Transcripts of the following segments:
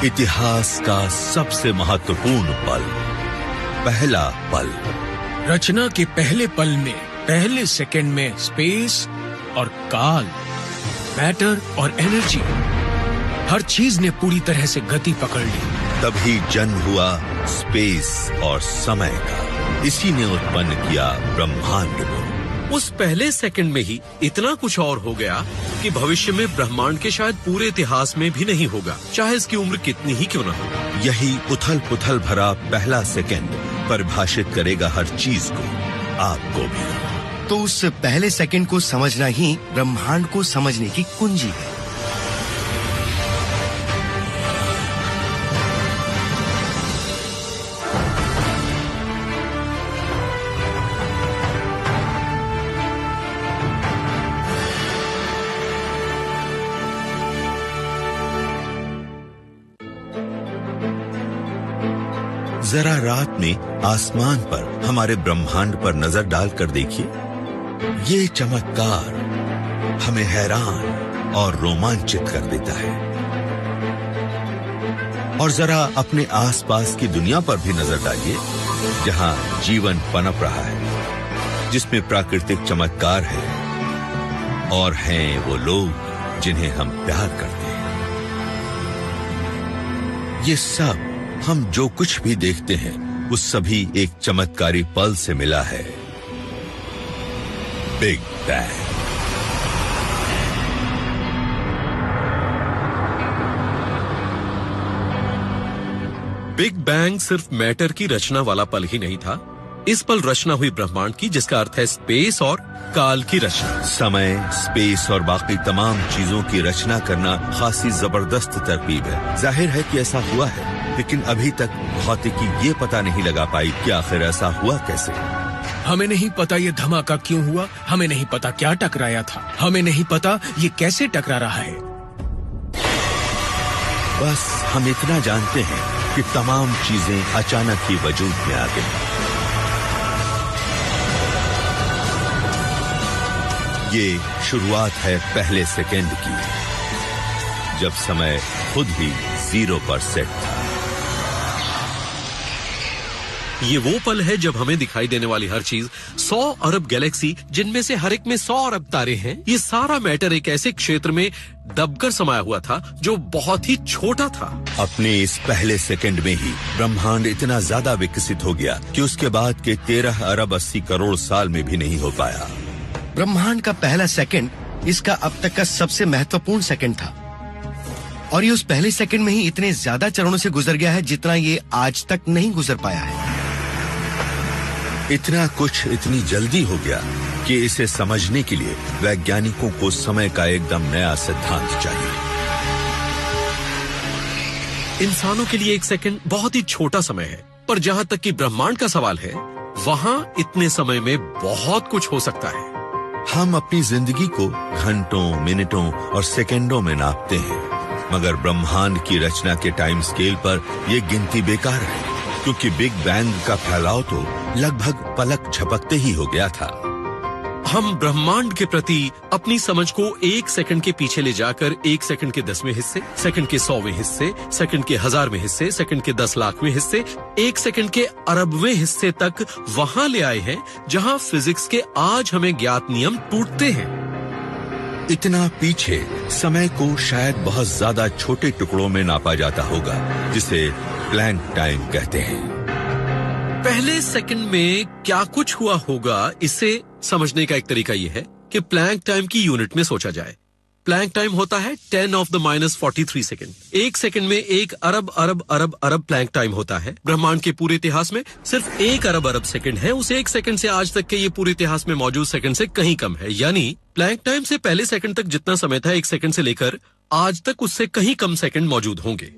इतिहास का सबसे महत्वपूर्ण पल, पहला पल। रचना के पहले पल में, पहले सेकंड में स्पेस और काल, मैटर और एनर्जी, हर चीज ने पूरी तरह से गति पकड़ ली। तभी जन्म हुआ स्पेस और समय का। इसी ने उत्पन्न किया ब्रह्मांड को। उस पहले सेकंड में ही इतना कुछ और हो गया कि भविष्य में ब्रह्मांड के शायद पूरे इतिहास में भी नहीं होगा, चाहे इसकी उम्र कितनी ही क्यों न हो। यही उथल पुथल भरा पहला सेकंड परिभाषित करेगा हर चीज को, आपको भी। तो उस पहले सेकंड को समझना ही ब्रह्मांड को समझने की कुंजी है। जरा रात में आसमान पर हमारे ब्रह्मांड पर नजर डालकर देखिए। ये चमत्कार हमें हैरान और रोमांचित कर देता है। और जरा अपने आसपास की दुनिया पर भी नजर डालिए, जहां जीवन पनप रहा है, जिसमें प्राकृतिक चमत्कार है और हैं वो लोग जिन्हें हम प्यार करते हैं। ये सब हम जो कुछ भी देखते हैं, वो सभी एक चमत्कारी पल से मिला है, बिग बैंग। बिग बैंग सिर्फ मैटर की रचना वाला पल ही नहीं था। इस पल रचना हुई ब्रह्मांड की, जिसका अर्थ है स्पेस और काल की रचना। समय, स्पेस और बाकी तमाम चीजों की रचना करना खासी जबरदस्त तरकीब है। जाहिर है कि ऐसा हुआ है, लेकिन अभी तक भौतिकी ये पता नहीं लगा पाई कि आखिर ऐसा हुआ कैसे। हमें नहीं पता ये धमाका क्यों हुआ, हमें नहीं पता क्या टकराया था, हमें नहीं पता ये कैसे टकरा रहा है। बस हम इतना जानते हैं कि तमाम चीजें अचानक ही वजूद में आ गई। ये शुरुआत है पहले सेकंड की, जब समय खुद ही 0 पर सेट था। ये वो पल है जब हमें दिखाई देने वाली हर चीज, 100 अरब गैलेक्सी, जिनमें से हर एक में 100 अरब तारे हैं, ये सारा मैटर एक ऐसे क्षेत्र में दबकर समाया हुआ था जो बहुत ही छोटा था। अपने इस पहले सेकंड में ही ब्रह्मांड इतना ज्यादा विकसित हो गया कि उसके बाद के 13 अरब 80 करोड़ साल में भी नहीं हो पाया। ब्रह्मांड का पहला सेकंड इसका अब तक का सबसे महत्वपूर्ण सेकंड था, और ये उस पहले सेकंड में ही इतने ज्यादा चरणों से गुजर गया है जितना ये आज तक नहीं गुजर पाया है। इतना कुछ इतनी जल्दी हो गया कि इसे समझने के लिए वैज्ञानिकों को समय का एकदम नया सिद्धांत चाहिए। इंसानों के लिए 1 सेकंड बहुत ही छोटा समय है, पर जहां तक कि ब्रह्मांड का सवाल है, वहां इतने समय में बहुत कुछ हो सकता है। हम अपनी जिंदगी को घंटों, मिनटों और सेकंडों में नापते हैं, मगर ब्रह्मांड की रचना के टाइम स्केल पर यह गिनती बेकार है, क्योंकि बिग बैंग का फैलाव तो लगभग पलक झपकते ही हो गया था। हम ब्रह्मांड के प्रति अपनी समझ को 1 सेकंड के पीछे ले जाकर 1 सेकंड के 10वें हिस्से, सेकंड के 100वें हिस्से, सेकंड के 1000वें हिस्से, सेकंड के 10 लाखवें हिस्से, 1 सेकंड के अरबवें हिस्से तक वहां ले आए हैं जहां फिजिक्स के आज हमें ज्ञात नियम टूटते हैं। इतना पीछे समय को शायद बहुत ज्यादा छोटे टुकड़ों में नापा जाता होगा, जिसे प्लैंक टाइम कहते हैं। पहले सेकंड में क्या कुछ हुआ होगा, इसे समझने का एक तरीका यह है कि प्लैंक टाइम की यूनिट में सोचा जाए। प्लैंक टाइम होता है 10⁻⁻43 सेकंड। 1 सेकंड में 1 अरब अरब अरब अरब प्लैंक टाइम होता है। ब्रह्मांड के पूरे इतिहास में सिर्फ 1 अरब अरब सेकंड है। उस 1 सेकंड से आज तक के ये पूरे इतिहास में मौजूद सेकंड से कहीं कम है। यानी प्लैंक टाइम से पहले सेकंड तक जितना समय था 1 सेकंड से लेकर आज तक, उससे कहीं कम सेकंड मौजूद होंगे।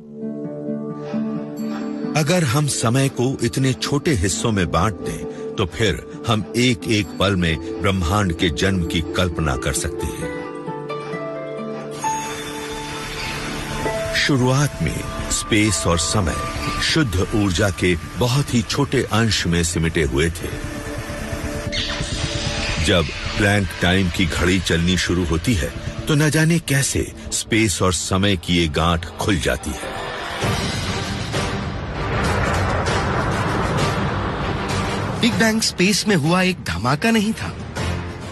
अगर हम समय को इतने छोटे हिस्सों में बांट दें, तो फिर हम एक एक पल में ब्रह्मांड के जन्म की कल्पना कर सकते हैं। शुरुआत में स्पेस और समय शुद्ध ऊर्जा के बहुत ही छोटे अंश में सिमटे हुए थे। जब प्लैंक टाइम की घड़ी चलनी शुरू होती है, तो न जाने कैसे स्पेस और समय की ये गांठ खुल जाती है। बिग बैंग स्पेस में हुआ एक धमाका नहीं था,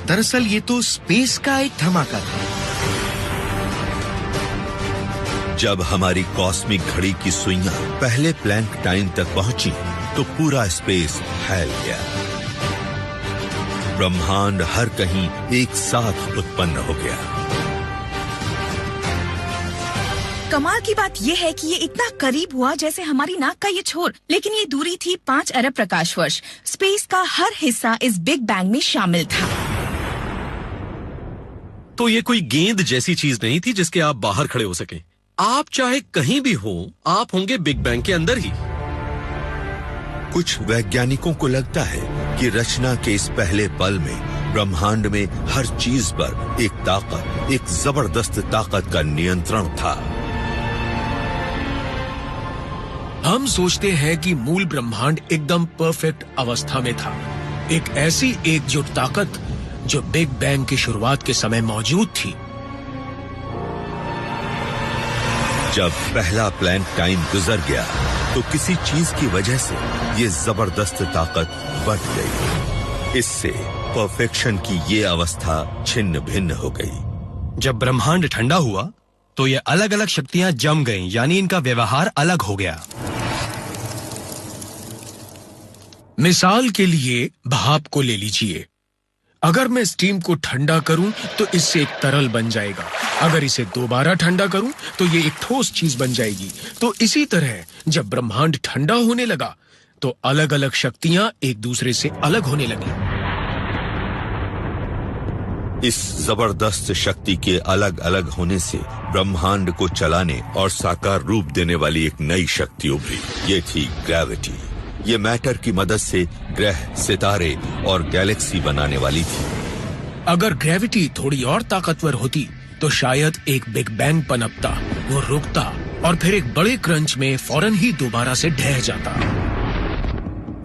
दरअसल ये तो स्पेस का एक धमाका था। जब हमारी कॉस्मिक घड़ी की सुइयां पहले प्लैंक टाइम तक पहुंची तो पूरा स्पेस फैल गया। ब्रह्मांड हर कहीं एक साथ उत्पन्न हो गया। कमाल की बात यह है कि ये इतना करीब हुआ जैसे हमारी नाक का ये छोर, लेकिन ये दूरी थी 5 अरब प्रकाश वर्ष। स्पेस का हर हिस्सा इस बिग बैंग में शामिल था। तो ये कोई गेंद जैसी चीज नहीं थी जिसके आप बाहर खड़े हो सकें। आप चाहे कहीं भी हो, आप होंगे बिग बैंग के अंदर ही। कुछ वैज्ञानिकों को लगता है कि रचना के इस पहले पल में ब्रह्मांड में हर चीज पर एक ताकत, एक जबरदस्त ताकत का नियंत्रण था। हम सोचते हैं कि मूल ब्रह्मांड एकदम परफेक्ट अवस्था में था, एक ऐसी एकजुट ताकत जो बिग बैंग की शुरुआत के समय मौजूद थी। जब पहला प्लैंक टाइम गुजर गया तो किसी चीज की वजह से ये जबरदस्त ताकत बट गई। इससे परफेक्शन की ये अवस्था छिन्न भिन्न हो गई। जब ब्रह्मांड ठंडा हुआ तो ये अलग अलग शक्तियां जम गईं, यानी इनका व्यवहार अलग हो गया। मिसाल के लिए भाप को ले लीजिए। अगर मैं स्टीम को ठंडा करूं तो इससे एक तरल बन जाएगा। अगर इसे दोबारा ठंडा करूं तो ये एक ठोस चीज बन जाएगी। तो इसी तरह जब ब्रह्मांड ठंडा होने लगा तो अलग अलग शक्तियां एक दूसरे से अलग होने लगी। इस जबरदस्त शक्ति के अलग अलग होने से ब्रह्मांड को चलाने और साकार रूप देने वाली एक नई शक्ति उभरी। ये थी ग्रेविटी। ये मैटर की मदद से ग्रह, सितारे और गैलेक्सी बनाने वाली थी। अगर ग्रेविटी थोड़ी और ताकतवर होती तो शायद एक बिग बैंग पनपता, वो रुकता और फिर एक बड़े क्रंच में फौरन ही दोबारा से ढह जाता।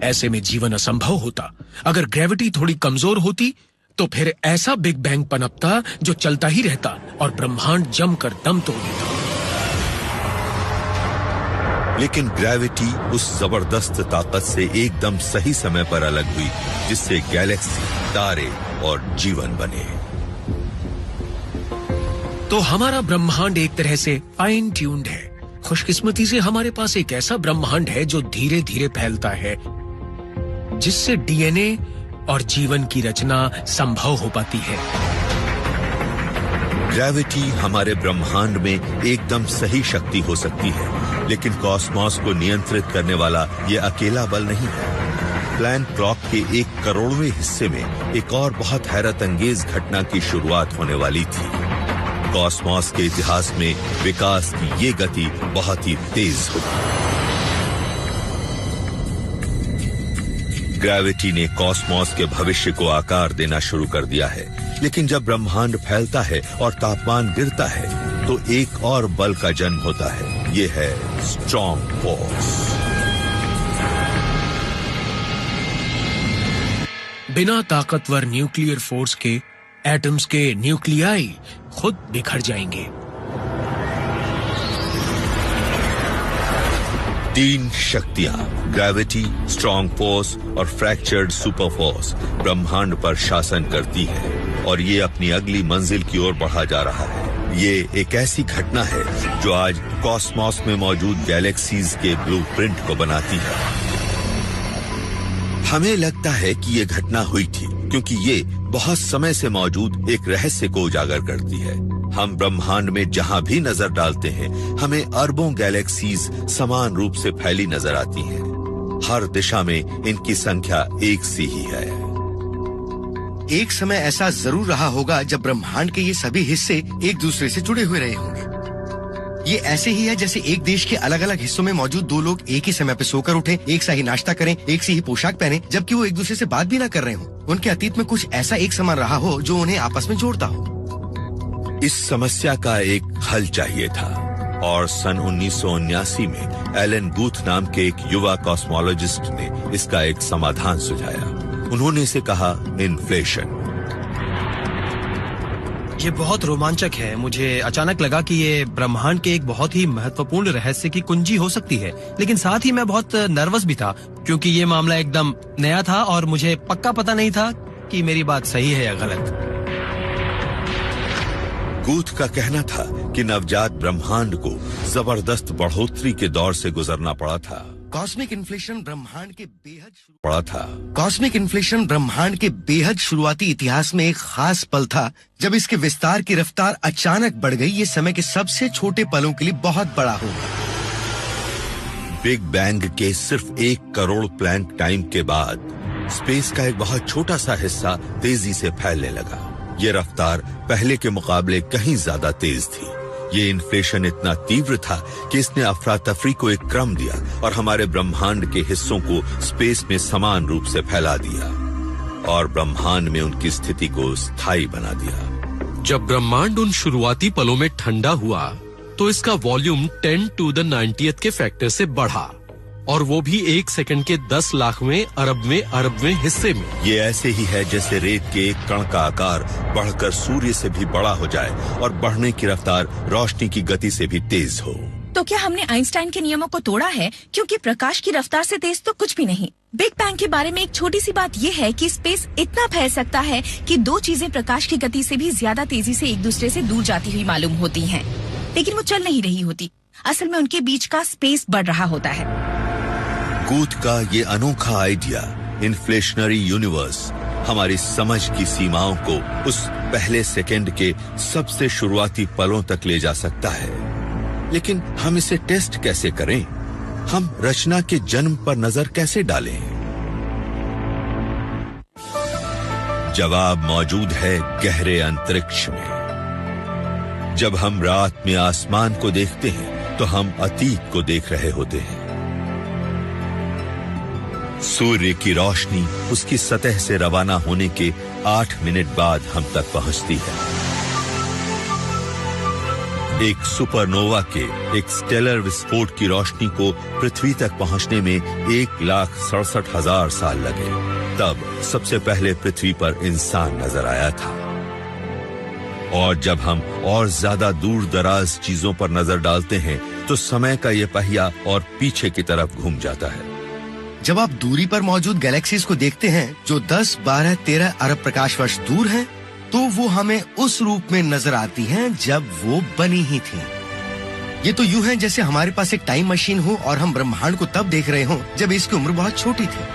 ऐसे में जीवन असंभव होता। अगर ग्रेविटी थोड़ी कमजोर होती तो फिर ऐसा बिग बैंग पनपता जो चलता ही रहता और ब्रह्मांड जमकर दम तोड़ देता। लेकिन ग्रेविटी उस जबरदस्त ताकत से एकदम सही समय पर अलग हुई जिससे गैलेक्सी, तारे और जीवन बने। तो हमारा ब्रह्मांड एक तरह से फाइन ट्यून्ड है। खुशकिस्मती से हमारे पास एक ऐसा ब्रह्मांड है जो धीरे धीरे फैलता है, जिससे डीएनए और जीवन की रचना संभव हो पाती है। ग्रेविटी हमारे ब्रह्मांड में एकदम सही शक्ति हो सकती है, लेकिन कॉस्मॉस को नियंत्रित करने वाला ये अकेला बल नहीं है। प्लैंक क्लॉक के 1 करोड़वें हिस्से में एक और बहुत हैरत अंगेज घटना की शुरुआत होने वाली थी। कॉस्मॉस के इतिहास में विकास की ये गति बहुत ही तेज होगी। ग्रेविटी ने कॉस्मॉस के भविष्य को आकार देना शुरू कर दिया है, लेकिन जब ब्रह्मांड फैलता है और तापमान गिरता है तो एक और बल का जन्म होता है। ये है स्ट्रॉन्ग फोर्स। बिना ताकतवर न्यूक्लियर फोर्स के एटम्स के न्यूक्लियाई खुद बिखर जाएंगे। 3 शक्तियां, ग्रेविटी, स्ट्रॉन्ग फोर्स और फ्रैक्चर्ड सुपर फोर्स ब्रह्मांड पर शासन करती है और ये अपनी अगली मंजिल की ओर बढ़ा जा रहा है। ये एक ऐसी घटना है जो आज कॉस्मॉस में मौजूद गैलेक्सीज के ब्लूप्रिंट को बनाती है। हमें लगता है कि ये घटना हुई थी क्योंकि ये बहुत समय से मौजूद एक रहस्य को उजागर करती है। हम ब्रह्मांड में जहां भी नजर डालते हैं, हमें अरबों गैलेक्सीज समान रूप से फैली नजर आती हैं। हर दिशा में इनकी संख्या एक सी ही है। एक समय ऐसा जरूर रहा होगा जब ब्रह्मांड के ये सभी हिस्से एक दूसरे से जुड़े हुए रहे होंगे। ये ऐसे ही है जैसे एक देश के अलग अलग हिस्सों में मौजूद 2 लोग एक ही समय पे सोकर उठे, एक सा ही नाश्ता करें, एक सी ही पोशाक पहने, जबकि वो एक दूसरे से बात भी ना कर रहे हो। उनके अतीत में कुछ ऐसा एक समान रहा हो जो उन्हें आपस में जोड़ता हो। इस समस्या का एक हल चाहिए था और सन 1979 में एलन बूथ नाम के एक युवा कॉस्मोलॉजिस्ट ने इसका एक समाधान सुझाया। उन्होंने इसे कहा इन्फ्लेशन। ये बहुत रोमांचक है। मुझे अचानक लगा कि ये ब्रह्मांड के एक बहुत ही महत्वपूर्ण रहस्य की कुंजी हो सकती है, लेकिन साथ ही मैं बहुत नर्वस भी था क्योंकि ये मामला एकदम नया था और मुझे पक्का पता नहीं था कि मेरी बात सही है या गलत। गूथ का कहना था कि नवजात ब्रह्मांड को जबरदस्त बढ़ोतरी के दौर से गुजरना पड़ा था। कॉस्मिक इन्फ्लेशन ब्रह्मांड के बेहद शुरुआती इतिहास में एक खास पल था जब इसके विस्तार की रफ्तार अचानक बढ़ गई। ये समय के सबसे छोटे पलों के लिए बहुत बड़ा होगा। बिग बैंग के सिर्फ 1 करोड़ प्लैंक टाइम के बाद स्पेस का एक बहुत छोटा सा हिस्सा तेजी से फैलने लगा। ये रफ्तार पहले के मुकाबले कहीं ज्यादा तेज थी। ये इन्फ्लेशन इतना तीव्र था कि इसने अफरा तफरी को एक क्रम दिया और हमारे ब्रह्मांड के हिस्सों को स्पेस में समान रूप से फैला दिया और ब्रह्मांड में उनकी स्थिति को स्थायी बना दिया। जब ब्रह्मांड उन शुरुआती पलों में ठंडा हुआ तो इसका वॉल्यूम 10 टू द 90th के फैक्टर से बढ़ा, और वो भी 1 सेकंड के 10 लाखवें अरबवें हिस्से में। ये ऐसे ही है जैसे रेत के एक कण का आकार बढ़कर सूर्य से भी बड़ा हो जाए और बढ़ने की रफ्तार रोशनी की गति से भी तेज हो। तो क्या हमने आइंस्टाइन के नियमों को तोड़ा है? क्योंकि प्रकाश की रफ्तार से तेज तो कुछ भी नहीं। बिग बैंग के बारे में एक छोटी सी बात ये है कि स्पेस इतना फैल सकता है कि 2 चीजें प्रकाश की गति से भी ज्यादा तेजी से एक दूसरे से दूर जाती हुई मालूम होती हैं, लेकिन वो चल नहीं रही होती। असल में उनके बीच का स्पेस बढ़ रहा होता है। गूथ का ये अनोखा आइडिया, इन्फ्लेशनरी यूनिवर्स, हमारी समझ की सीमाओं को उस पहले सेकंड के सबसे शुरुआती पलों तक ले जा सकता है। लेकिन हम इसे टेस्ट कैसे करें? हम रचना के जन्म पर नजर कैसे डालें? जवाब मौजूद है गहरे अंतरिक्ष में। जब हम रात में आसमान को देखते हैं तो हम अतीत को देख रहे होते हैं। सूर्य की रोशनी उसकी सतह से रवाना होने के 8 मिनट बाद हम तक पहुंचती है। एक सुपरनोवा के एक स्टेलर विस्फोट की रोशनी को पृथ्वी तक पहुंचने में 1,67,000 साल लगे। तब सबसे पहले पृथ्वी पर इंसान नजर आया था। और जब हम और ज्यादा दूर दराज चीजों पर नजर डालते हैं तो समय का ये पहिया और पीछे की तरफ घूम जाता है। जब आप दूरी पर मौजूद गैलेक्सीज को देखते हैं जो 10, 12, 13 अरब प्रकाश वर्ष दूर हैं, तो वो हमें उस रूप में नजर आती हैं जब वो बनी ही थी। ये तो यूं है जैसे हमारे पास एक टाइम मशीन हो और हम ब्रह्मांड को तब देख रहे हों जब इसकी उम्र बहुत छोटी थी।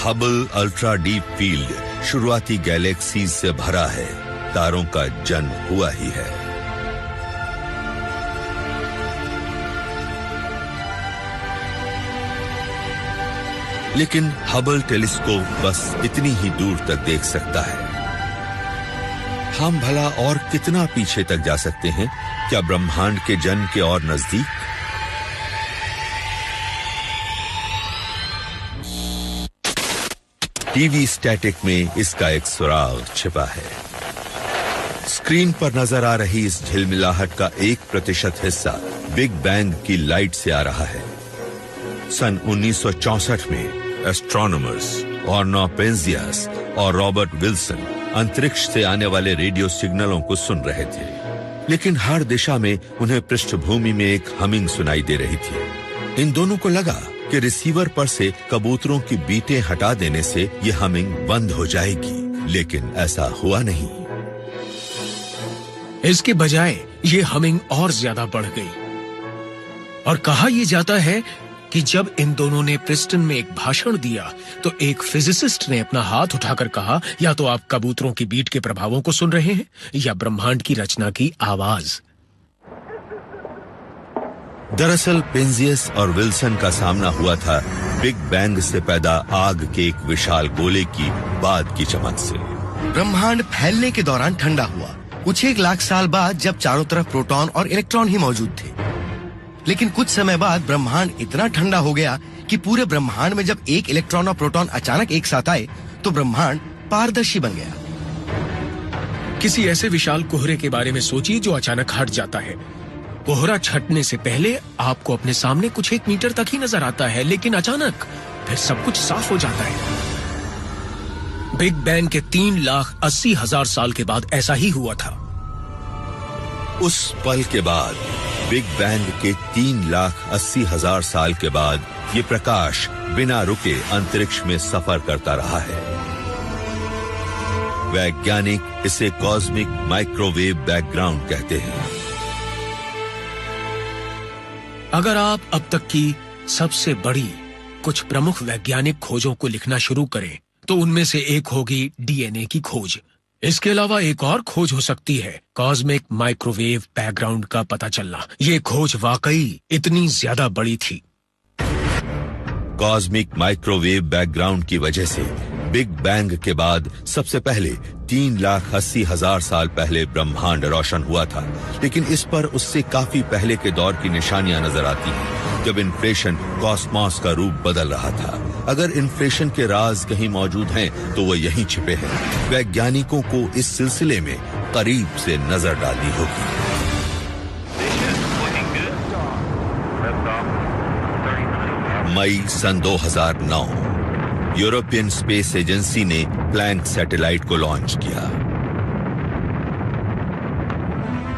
हबल अल्ट्रा डीप फील्ड शुरुआती गैलेक्सीज से भरा है। तारों का जन्म हुआ ही है। लेकिन हबल टेलीस्कोप बस इतनी ही दूर तक देख सकता है। हम भला और कितना पीछे तक जा सकते हैं? क्या ब्रह्मांड के जन्म के और नजदीक? टीवी स्टैटिक में इसका एक सुराग छिपा है। स्क्रीन पर नजर आ रही इस झिलमिलाहट का 1% हिस्सा बिग बैंग की लाइट से आ रहा है। सन 1964 में एस्ट्रोनॉमर्स ऑर्नो पेंजियस और रॉबर्ट विल्सन अंतरिक्ष से आने वाले रेडियो सिग्नलों को सुन रहे थे, लेकिन हर दिशा में उन्हें पृष्ठभूमि में एक हमिंग सुनाई दे रही थी। इन दोनों को लगा कि रिसीवर पर से कबूतरों की बीटें हटा देने से ये हमिंग बंद हो जाएगी, लेकिन ऐसा हुआ नहीं। इसके बजाय ये हमिंग और ज्यादा बढ़ गई और कहा यह जाता है कि जब इन दोनों ने प्रिस्टन में एक भाषण दिया तो एक फिजिसिस्ट ने अपना हाथ उठाकर कहा, या तो आप कबूतरों की बीट के प्रभावों को सुन रहे हैं या ब्रह्मांड की रचना की आवाज। दरअसल पेंजियस और विल्सन का सामना हुआ था बिग बैंग से पैदा आग के एक विशाल गोले की बाद की चमक से। ब्रह्मांड फैलने के दौरान ठंडा हुआ कुछ 1 लाख साल बाद, जब चारों तरफ प्रोटॉन और इलेक्ट्रॉन ही मौजूद थे। लेकिन कुछ समय बाद ब्रह्मांड इतना ठंडा हो गया कि पूरे ब्रह्मांड में जब एक इलेक्ट्रॉन और प्रोटॉन अचानक एक साथ आए तो ब्रह्मांड पारदर्शी बन गया। किसी ऐसे विशाल कोहरे के बारे में सोचिए जो अचानक हट जाता है। कोहरा छटने से पहले आपको अपने सामने कुछ 1 मीटर तक ही नजर आता है, लेकिन अचानक फिर सब कुछ साफ हो जाता है। बिग बैंग के 3,80,000 साल के बाद ऐसा ही हुआ था। उस पल के बाद, बिग बैंग के 3,80,000 साल के बाद, ये प्रकाश बिना रुके अंतरिक्ष में सफर करता रहा है। वैज्ञानिक इसे कॉस्मिक माइक्रोवेव बैकग्राउंड कहते हैं। अगर आप अब तक की सबसे बड़ी कुछ प्रमुख वैज्ञानिक खोजों को लिखना शुरू करें, तो उनमें से एक होगी डीएनए की खोज। इसके अलावा एक और खोज हो सकती है कॉस्मिक माइक्रोवेव बैकग्राउंड का पता चलना। ये खोज वाकई इतनी ज्यादा बड़ी थी। कॉस्मिक माइक्रोवेव बैकग्राउंड की वजह से बिग बैंग के बाद सबसे पहले 3,80,000 साल पहले ब्रह्मांड रोशन हुआ था, लेकिन इस पर उससे काफी पहले के दौर की निशानियां नजर आती हैं, जब इन्फ्लेशन कॉस्मॉस का रूप बदल रहा था। अगर इन्फ्लेशन के राज कहीं मौजूद हैं, तो वो यहीं छिपे हैं। वैज्ञानिकों को इस सिलसिले में करीब से नजर डालनी होगी। मई सन 2009 यूरोपियन स्पेस एजेंसी ने प्लैंक सैटेलाइट को लॉन्च किया।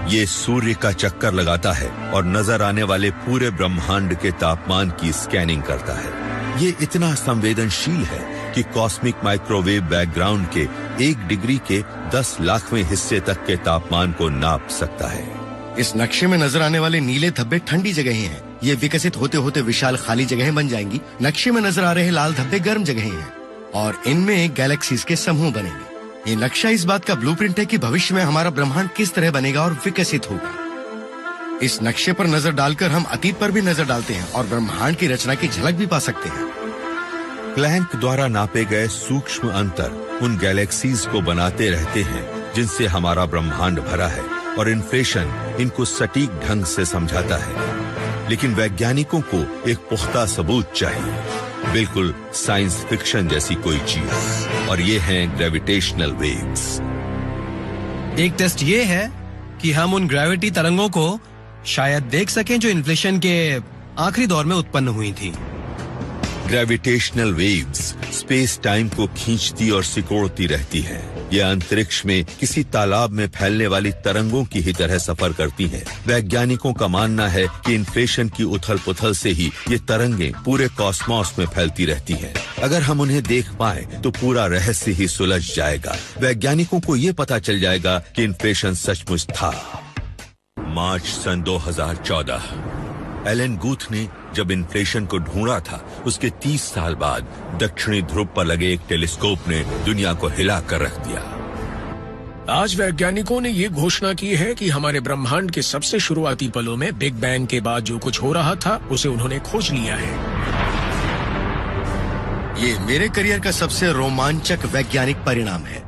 ये सूर्य का चक्कर लगाता है और नजर आने वाले पूरे ब्रह्मांड के तापमान की स्कैनिंग करता है। ये इतना संवेदनशील है कि कॉस्मिक माइक्रोवेव बैकग्राउंड के 1 डिग्री के 10 लाखवें हिस्से तक के तापमान को नाप सकता है। इस नक्शे में नजर आने वाले नीले धब्बे ठंडी जगहें हैं। ये विकसित होते होते विशाल खाली जगहें बन जाएंगी। नक्शे में नजर आ रहे लाल धब्बे गर्म जगहें हैं और इनमें गैलेक्सीज के समूह बनेंगे। ये नक्शा इस बात का ब्लूप्रिंट है कि भविष्य में हमारा ब्रह्मांड किस तरह बनेगा और विकसित होगा। इस नक्शे पर नजर डालकर हम अतीत पर भी नजर डालते हैं और ब्रह्मांड की रचना की झलक भी पा सकते हैं। प्लैंक द्वारा नापे गए सूक्ष्म अंतर उन गैलेक्सीज को बनाते रहते हैं जिनसे हमारा ब्रह्मांड भरा है, और इन्फ्लेशन इनको सटीक ढंग से समझाता है। लेकिन वैज्ञानिकों को एक पुख्ता सबूत चाहिए, बिल्कुल साइंस फिक्शन जैसी कोई चीज, और ये हैं ग्रेविटेशनल वेव्स। एक टेस्ट ये है कि हम उन ग्रेविटी तरंगों को शायद देख सकें जो इन्फ्लेशन के आखिरी दौर में उत्पन्न हुई थी। ग्रेविटेशनल वेव्स स्पेस टाइम को खींचती और सिकोड़ती रहती हैं। ये अंतरिक्ष में किसी तालाब में फैलने वाली तरंगों की ही तरह सफर करती हैं। वैज्ञानिकों का मानना है कि इन्फ्लेशन की उथल-पुथल से ही ये तरंगें पूरे कॉस्मॉस में फैलती रहती हैं। अगर हम उन्हें देख पाएं, तो पूरा रहस्य ही सुलझ जाएगा। वैज्ञानिकों को ये पता चल जाएगा कि इन्फ्लेशन सचमुच था। मार्च सन 2014 एलन गूथ ने जब इन्फ्लेशन को ढूंढा था, उसके 30 साल बाद दक्षिणी ध्रुव पर लगे एक टेलीस्कोप ने दुनिया को हिला कर रख दिया। आज वैज्ञानिकों ने ये घोषणा की है कि हमारे ब्रह्मांड के सबसे शुरुआती पलों में बिग बैंग के बाद जो कुछ हो रहा था, उसे उन्होंने खोज लिया है। ये मेरे करियर का सबसे रोमांचक वैज्ञानिक परिणाम है।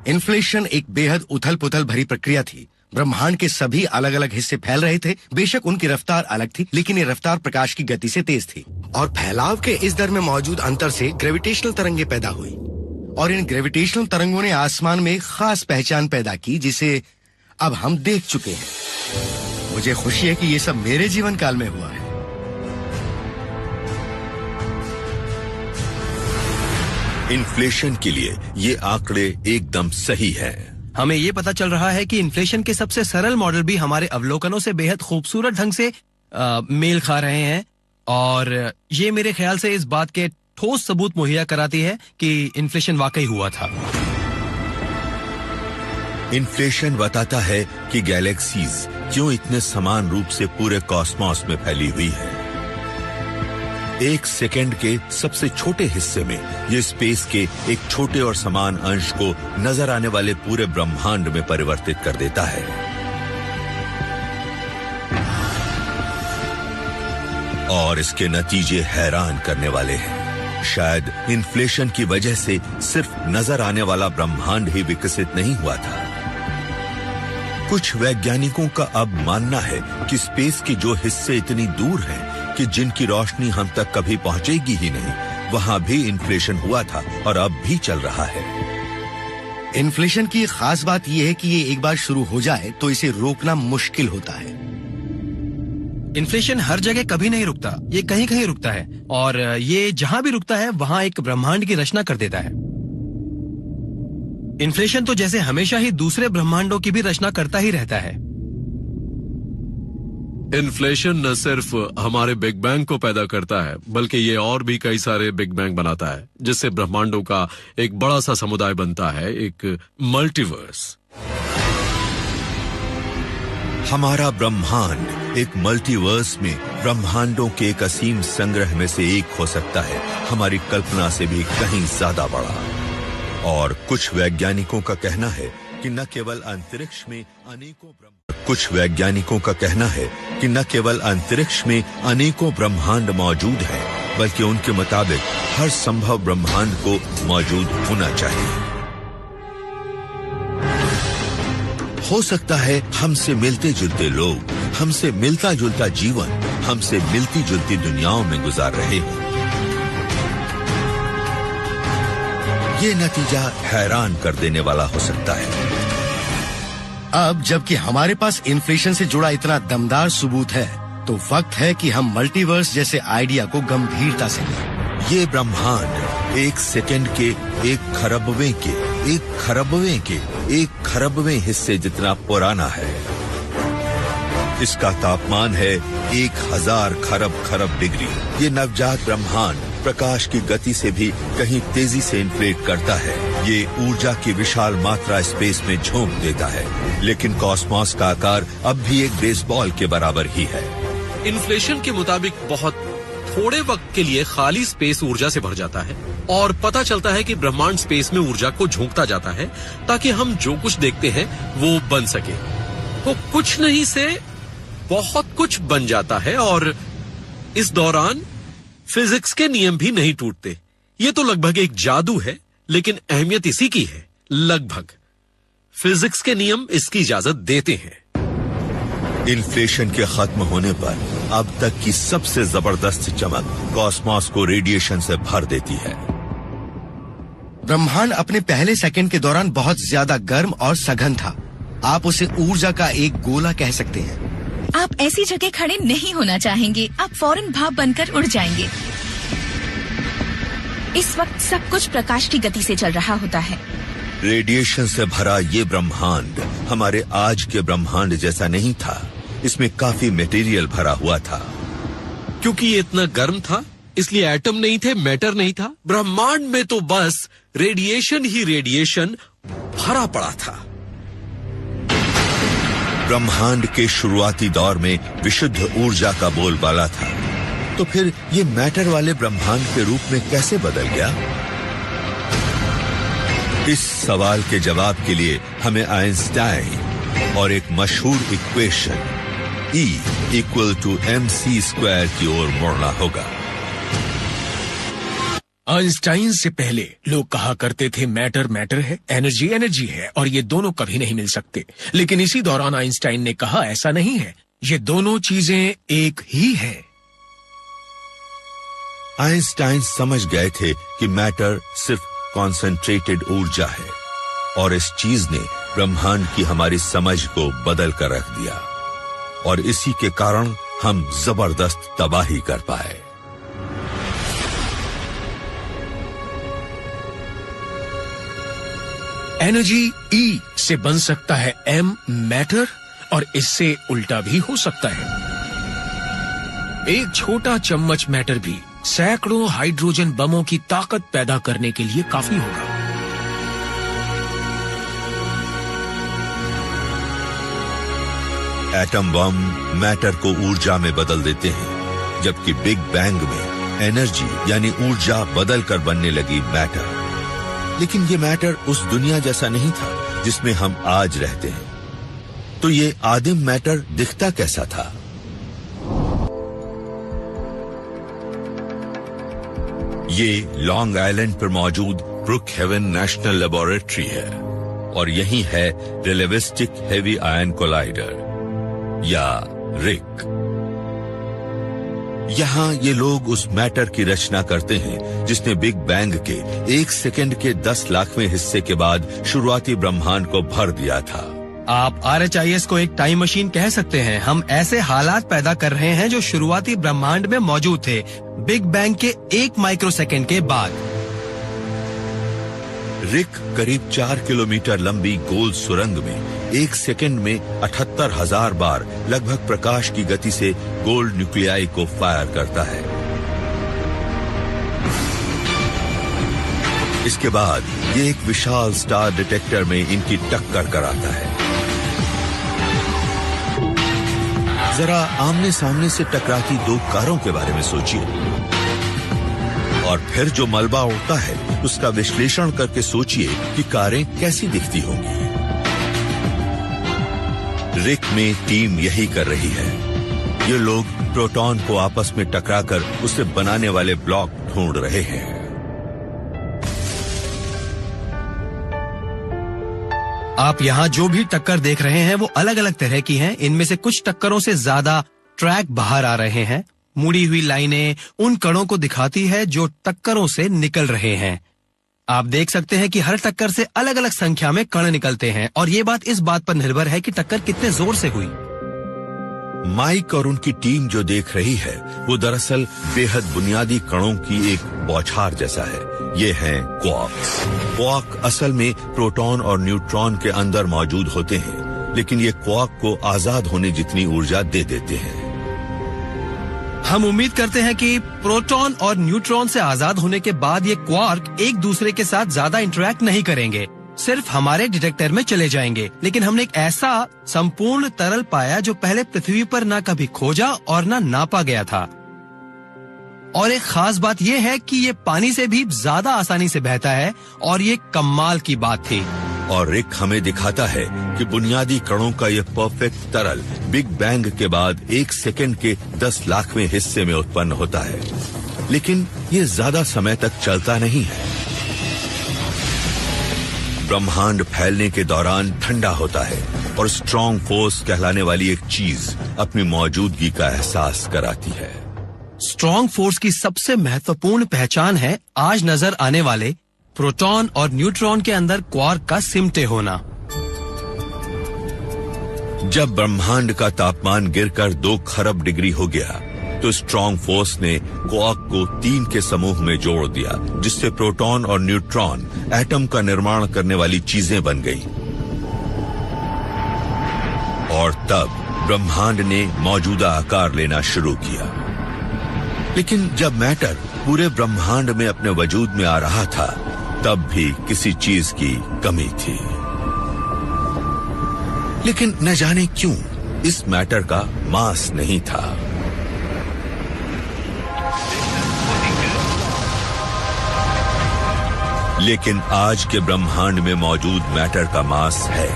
इन्फ्लेशन एक बेहद उथल-पुथल भरी प्रक्रिया थी। ब्रह्मांड के सभी अलग अलग हिस्से फैल रहे थे। बेशक उनकी रफ्तार अलग थी, लेकिन ये रफ्तार प्रकाश की गति से तेज थी, और फैलाव के इस दर में मौजूद अंतर से ग्रेविटेशनल तरंगें पैदा हुई, और इन ग्रेविटेशनल तरंगों ने आसमान में खास पहचान पैदा की, जिसे अब हम देख चुके हैं। मुझे खुशी है कि ये सब मेरे जीवन काल में हुआ है। इन्फ्लेशन के लिए ये आंकड़े एकदम सही है। हमें ये पता चल रहा है कि इन्फ्लेशन के सबसे सरल मॉडल भी हमारे अवलोकनों से बेहद खूबसूरत ढंग से मेल खा रहे हैं, और ये मेरे ख्याल से इस बात के ठोस सबूत मुहैया कराती है कि इन्फ्लेशन वाकई हुआ था। इन्फ्लेशन बताता है कि गैलेक्सीज क्यों इतने समान रूप से पूरे कॉस्मॉस में फैली हुई है। 1 सेकेंड के सबसे छोटे हिस्से में ये स्पेस के एक छोटे और समान अंश को नजर आने वाले पूरे ब्रह्मांड में परिवर्तित कर देता है। और इसके नतीजे हैरान करने वाले हैं। शायद इन्फ्लेशन की वजह से सिर्फ नजर आने वाला ब्रह्मांड ही विकसित नहीं हुआ था। कुछ वैज्ञानिकों का अब मानना है कि स्पेस के जो हिस्से इतनी दूर हैं कि जिनकी रोशनी हम तक कभी पहुंचेगी ही नहीं, वहां भी इन्फ्लेशन हुआ था और अब भी चल रहा है। इन्फ्लेशन की खास बात यह है कि ये एक बार शुरू हो जाए तो इसे रोकना मुश्किल होता है। इन्फ्लेशन हर जगह कभी नहीं रुकता, ये कहीं कहीं रुकता है, और ये जहां भी रुकता है वहां एक ब्रह्मांड की रचना कर देता है। इन्फ्लेशन तो जैसे हमेशा ही दूसरे ब्रह्मांडों की भी रचना करता ही रहता है। इन्फ्लेशन न सिर्फ हमारे बिग बैंग को पैदा करता है, बल्कि ये और भी कई सारे बिग बैंग बनाता है, जिससे ब्रह्मांडों का एक बड़ा सा समुदाय बनता है, एक मल्टीवर्स। हमारा ब्रह्मांड एक मल्टीवर्स में ब्रह्मांडों के एक असीम संग्रह में से एक हो सकता है, हमारी कल्पना से भी कहीं ज्यादा बड़ा। और कुछ वैज्ञानिकों का कहना है कि न केवल अंतरिक्ष में अनेकों ब्रह्मांड मौजूद हैं, बल्कि उनके मुताबिक हर संभव ब्रह्मांड को मौजूद होना चाहिए। हो सकता है हमसे मिलते जुलते लोग, हमसे मिलता जुलता जीवन, हमसे मिलती जुलती दुनियाओं में गुजार रहे हों। ये नतीजा हैरान कर देने वाला हो सकता है। अब जबकि हमारे पास इन्फ्लेशन से जुड़ा इतना दमदार सबूत है, तो वक्त है कि हम मल्टीवर्स जैसे आइडिया को गंभीरता से लें। ये ब्रह्मांड एक सेकंड के एक खरबवें हिस्से जितना पुराना है। इसका तापमान है 1000 खरब डिग्री। ये नवजात ब्रह्मांड प्रकाश की गति से भी कहीं तेजी से इन्फ्लेट करता है। ये ऊर्जा की विशाल मात्रा स्पेस में झोंक देता है, लेकिन कॉस्मोस का आकार अब भी एक बेसबॉल के बराबर ही है। इन्फ्लेशन के मुताबिक बहुत थोड़े वक्त के लिए खाली स्पेस ऊर्जा से भर जाता है और पता चलता है कि ब्रह्मांड स्पेस में ऊर्जा को झोंकता जाता है ताकि हम जो कुछ देखते हैं वो बन सके। तो कुछ नहीं से बहुत कुछ बन जाता है और इस दौरान फिजिक्स के नियम भी नहीं टूटते। ये तो लगभग एक जादू है, लेकिन अहमियत इसी की है, लगभग। फिजिक्स के नियम इसकी इजाजत देते हैं। इन्फ्लेशन के खत्म होने पर अब तक की सबसे जबरदस्त चमक कॉस्मोस को रेडिएशन से भर देती है। ब्रह्मांड अपने पहले सेकंड के दौरान बहुत ज्यादा गर्म और सघन था। आप उसे ऊर्जा का एक गोला कह सकते हैं। आप ऐसी जगह खड़े नहीं होना चाहेंगे, आप फौरन भाप बनकर उड़ जाएंगे। इस वक्त सब कुछ प्रकाश की गति से चल रहा होता है। रेडिएशन से भरा ये ब्रह्मांड हमारे आज के ब्रह्मांड जैसा नहीं था। इसमें काफी मटेरियल भरा हुआ था। क्योंकि ये इतना गर्म था, इसलिए एटम नहीं थे, मैटर नहीं था। ब्रह्मांड में तो बस रेडिएशन ही रेडिएशन भरा पड़ा था। ब्रह्मांड के शुरुआती दौर में विशुद्ध ऊर्जा का बोलबाला था, तो फिर ये मैटर वाले ब्रह्मांड के रूप में कैसे बदल गया? इस सवाल के जवाब के लिए हमें आइंस्टाइन और एक मशहूर इक्वेशन E = mc² की ओर मुड़ना होगा। आइंस्टाइन से पहले लोग कहा करते थे मैटर मैटर है, एनर्जी एनर्जी है, और ये दोनों कभी नहीं मिल सकते। लेकिन इसी दौरान आइंस्टाइन ने कहा ऐसा नहीं है, ये दोनों चीजें एक ही है। आइंस्टाइन समझ गए थे कि मैटर सिर्फ कॉन्सेंट्रेटेड ऊर्जा है, और इस चीज ने ब्रह्मांड की हमारी समझ को बदल कर रख दिया, और इसी के कारण हम जबरदस्त तबाही कर पाए। एनर्जी E से बन सकता है M मैटर, और इससे उल्टा भी हो सकता है। एक छोटा चम्मच मैटर भी सैकड़ों हाइड्रोजन बमों की ताकत पैदा करने के लिए काफी होगा। एटम बम मैटर को ऊर्जा में बदल देते हैं, जबकि बिग बैंग में एनर्जी यानी ऊर्जा बदल कर बनने लगी मैटर। लेकिन ये मैटर उस दुनिया जैसा नहीं था जिसमें हम आज रहते हैं। तो ये आदिम मैटर दिखता कैसा था? ये लॉन्ग आइलैंड पर मौजूद ब्रुकहेवन नेशनल लेबोरेटरी है, और यही है रिलेटिविस्टिक हेवी आयन कोलाइडर या रिक। यहां ये लोग उस मैटर की रचना करते हैं जिसने बिग बैंग के 1 सेकंड के 10 लाखवें हिस्से के बाद शुरुआती ब्रह्मांड को भर दिया था। आप RHIS को एक टाइम मशीन कह सकते हैं। हम ऐसे हालात पैदा कर रहे हैं जो शुरुआती ब्रह्मांड में मौजूद थे, बिग बैंग के 1 माइक्रोसेकंड के बाद। रिक करीब 4 किलोमीटर लंबी गोल सुरंग में 1 सेकंड में 78,000 बार लगभग प्रकाश की गति से गोल्ड न्यूक्लियाई को फायर करता है। इसके बाद ये एक विशाल स्टार डिटेक्टर में इनकी टक्कर कराता है। जरा आमने सामने से टकराती दो कारों के बारे में सोचिए और फिर जो मलबा उड़ता है उसका विश्लेषण करके सोचिए कि कारें कैसी दिखती होंगी। रिक में टीम यही कर रही है। ये लोग प्रोटॉन को आपस में टकराकर उसे बनाने वाले ब्लॉक ढूंढ रहे हैं। आप यहाँ जो भी टक्कर देख रहे हैं वो अलग अलग तरह की हैं। इनमें से कुछ टक्करों से ज्यादा ट्रैक बाहर आ रहे हैं। मुड़ी हुई लाइनें उन कणों को दिखाती है जो टक्करों से निकल रहे हैं। आप देख सकते हैं कि हर टक्कर से अलग अलग संख्या में कण निकलते हैं और ये बात इस बात पर निर्भर है कि टक्कर कितने जोर से हुई। माइक और उनकी टीम जो देख रही है वो दरअसल बेहद बुनियादी कणों की एक बौछार जैसा है। ये हैं क्वार्क्स। क्वार्क असल में प्रोटॉन और न्यूट्रॉन के अंदर मौजूद होते हैं, लेकिन ये क्वार्क को आजाद होने जितनी ऊर्जा दे देते हैं। हम उम्मीद करते हैं कि प्रोटॉन और न्यूट्रॉन से आजाद होने के बाद ये क्वार्क एक दूसरे के साथ ज्यादा इंटरेक्ट नहीं करेंगे, सिर्फ हमारे डिटेक्टर में चले जाएंगे। लेकिन हमने एक ऐसा संपूर्ण तरल पाया जो पहले पृथ्वी पर ना कभी खोजा और ना नापा गया था। और एक खास बात यह है कि ये पानी से भी ज्यादा आसानी से बहता है और ये कमाल की बात थी। और रिक हमें दिखाता है कि बुनियादी कणों का यह परफेक्ट तरल बिग बैंग के बाद 1 सेकंड के 10 लाखवें हिस्से में उत्पन्न होता है, लेकिन ये ज्यादा समय तक चलता नहीं है। ब्रह्मांड फैलने के दौरान ठंडा होता है और स्ट्रॉन्ग फोर्स कहलाने वाली एक चीज अपनी मौजूदगी का एहसास कराती है। स्ट्रॉन्ग फोर्स की सबसे महत्वपूर्ण पहचान है आज नजर आने वाले प्रोटॉन और न्यूट्रॉन के अंदर क्वार्क का सिमटे होना। जब ब्रह्मांड का तापमान गिरकर 2 खरब डिग्री हो गया तो स्ट्रॉन्ग फोर्स ने क्वार्क को 3 के समूह में जोड़ दिया, जिससे प्रोटॉन और न्यूट्रॉन एटम का निर्माण करने वाली चीजें बन गईं। और तब ब्रह्मांड ने मौजूदा आकार लेना शुरू किया। लेकिन जब मैटर पूरे ब्रह्मांड में अपने वजूद में आ रहा था, तब भी किसी चीज की कमी थी। लेकिन न जाने क्यों इस मैटर का मास नहीं था। लेकिन आज के ब्रह्मांड में मौजूद मैटर का मास है।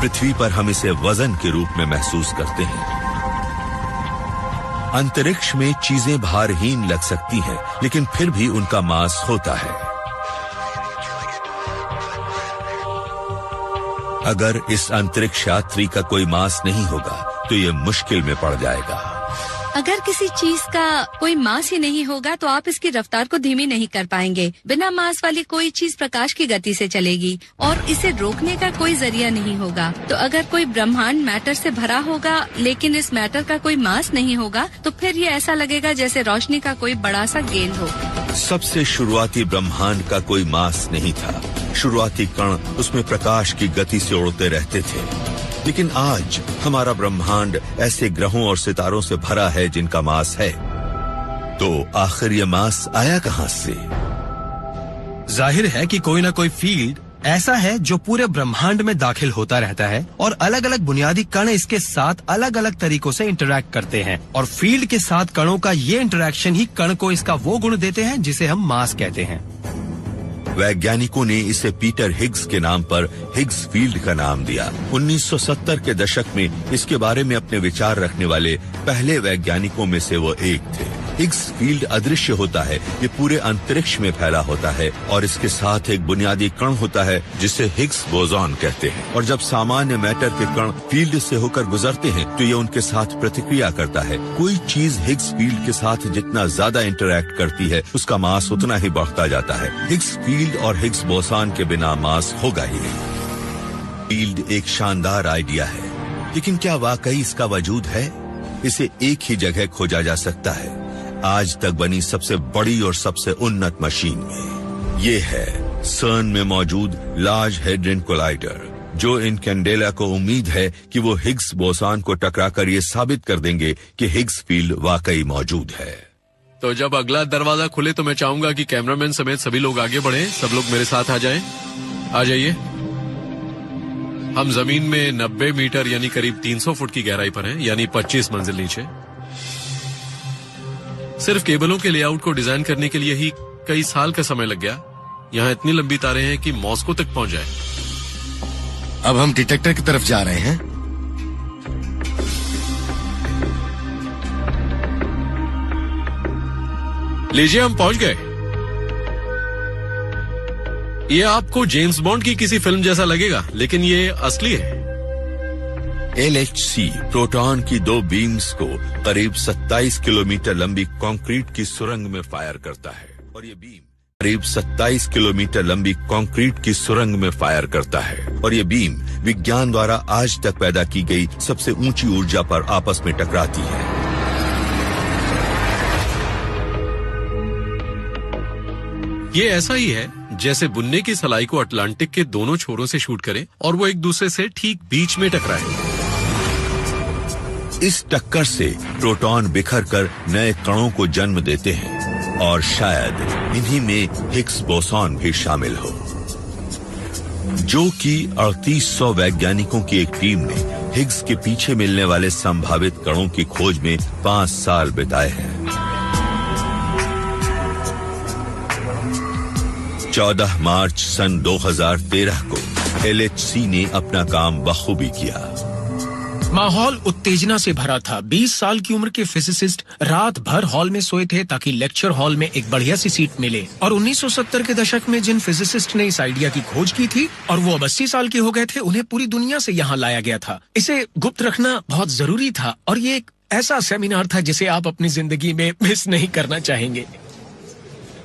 पृथ्वी पर हम इसे वजन के रूप में महसूस करते हैं। अंतरिक्ष में चीजें भारहीन लग सकती हैं, लेकिन फिर भी उनका मास होता है। अगर इस अंतरिक्ष यात्री का कोई मास नहीं होगा तो ये मुश्किल में पड़ जाएगा। अगर किसी चीज का कोई मास ही नहीं होगा तो आप इसकी रफ्तार को धीमी नहीं कर पाएंगे। बिना मास वाली कोई चीज प्रकाश की गति से चलेगी और इसे रोकने का कोई जरिया नहीं होगा। तो अगर कोई ब्रह्मांड मैटर से भरा होगा लेकिन इस मैटर का कोई मास नहीं होगा तो फिर ये ऐसा लगेगा जैसे रोशनी का कोई बड़ा सा गेंद हो। सबसे शुरुआती ब्रह्मांड का कोई मास नहीं था। शुरुआती कण उसमें प्रकाश की गति से उड़ते रहते थे। लेकिन आज हमारा ब्रह्मांड ऐसे ग्रहों और सितारों से भरा है जिनका मास है। तो आखिर ये मास आया कहां से? जाहिर है कि कोई ना कोई फील्ड ऐसा है जो पूरे ब्रह्मांड में दाखिल होता रहता है और अलग अलग बुनियादी कण इसके साथ अलग अलग तरीकों से इंटरैक्ट करते हैं और फील्ड के साथ कणों का ये इंटरैक्शन ही कण को इसका वो गुण देते हैं जिसे हम मास कहते हैं। वैज्ञानिकों ने इसे पीटर हिग्स के नाम पर हिग्स फील्ड का नाम दिया। 1970 के दशक में इसके बारे में अपने विचार रखने वाले पहले वैज्ञानिकों में से वो एक थे। हिग्स फील्ड अदृश्य होता है, ये पूरे अंतरिक्ष में फैला होता है और इसके साथ एक बुनियादी कण होता है जिसे हिग्स बोसॉन कहते हैं। और जब सामान्य मैटर के कण फील्ड से होकर गुजरते हैं तो ये उनके साथ प्रतिक्रिया करता है। कोई चीज हिग्स फील्ड के साथ जितना ज्यादा इंटरैक्ट करती है उसका मास उतना ही बढ़ता जाता है। हिग्स फील्ड और हिग्स बोसॉन के बिना मास होगा ही नहीं। फील्ड एक शानदार आइडिया है, लेकिन क्या वाकई इसका वजूद है? इसे एक ही जगह खोजा जा सकता है, आज तक बनी सबसे बड़ी और सबसे उन्नत मशीन में। ये है सर्न में मौजूद लार्ज हेड्रन कोलाइडर, जो इन कैंडेला को उम्मीद है कि वो हिग्स बोसॉन को टकराकर ये साबित कर देंगे कि हिग्स फील्ड वाकई मौजूद है। तो जब अगला दरवाजा खुले तो मैं चाहूंगा कि कैमरामैन समेत सभी लोग आगे बढ़ें। सब लोग मेरे साथ आ जाएं। आ जाइए। हम जमीन में 90 मीटर यानी करीब 300 फुट की गहराई पर हैं, यानी 25 मंजिल नीचे। सिर्फ केबलों के लेआउट को डिजाइन करने के लिए ही कई साल का समय लग गया। यहाँ इतनी लंबी तारें हैं कि मॉस्को तक पहुंच जाए। अब हम डिटेक्टर की तरफ जा रहे हैं। लीजिए, हम पहुंच गए। ये आपको जेम्स बॉन्ड की किसी फिल्म जैसा लगेगा, लेकिन ये असली है। LHC प्रोटॉन की 2 बीम्स को करीब 27 किलोमीटर लंबी कंक्रीट की सुरंग में फायर करता है, और ये बीम करीब 27 किलोमीटर लंबी कंक्रीट की सुरंग में फायर करता है, और ये बीम विज्ञान द्वारा आज तक पैदा की गई सबसे ऊंची ऊर्जा पर आपस में टकराती है। ये ऐसा ही है जैसे बुनने की सलाई को अटलांटिक के दोनों छोरों से शूट करें और वो एक दूसरे से ठीक बीच में टकराए। इस टक्कर से प्रोटॉन बिखर कर नए कणों को जन्म देते हैं, और शायद इन्हीं में हिग्स बोसॉन भी शामिल हो, जो कि 3800 वैज्ञानिकों की एक टीम ने हिग्स के पीछे मिलने वाले संभावित कणों की खोज में 5 साल बिताए हैं। 14 मार्च सन 2013 को LHC ने अपना काम बखूबी किया। माहौल उत्तेजना से भरा था। 20 साल की उम्र के फिजिसिस्ट रात भर हॉल में सोए थे ताकि लेक्चर हॉल में एक बढ़िया सी सीट मिले। और 1970 के दशक में जिन फिजिसिस्ट ने इस आइडिया की खोज की थी और वो अब 80 साल के हो गए थे, उन्हें पूरी दुनिया से यहाँ लाया गया था। इसे गुप्त रखना बहुत जरूरी था, और ये एक ऐसा सेमिनार था जिसे आप अपनी जिंदगी में मिस नहीं करना चाहेंगे।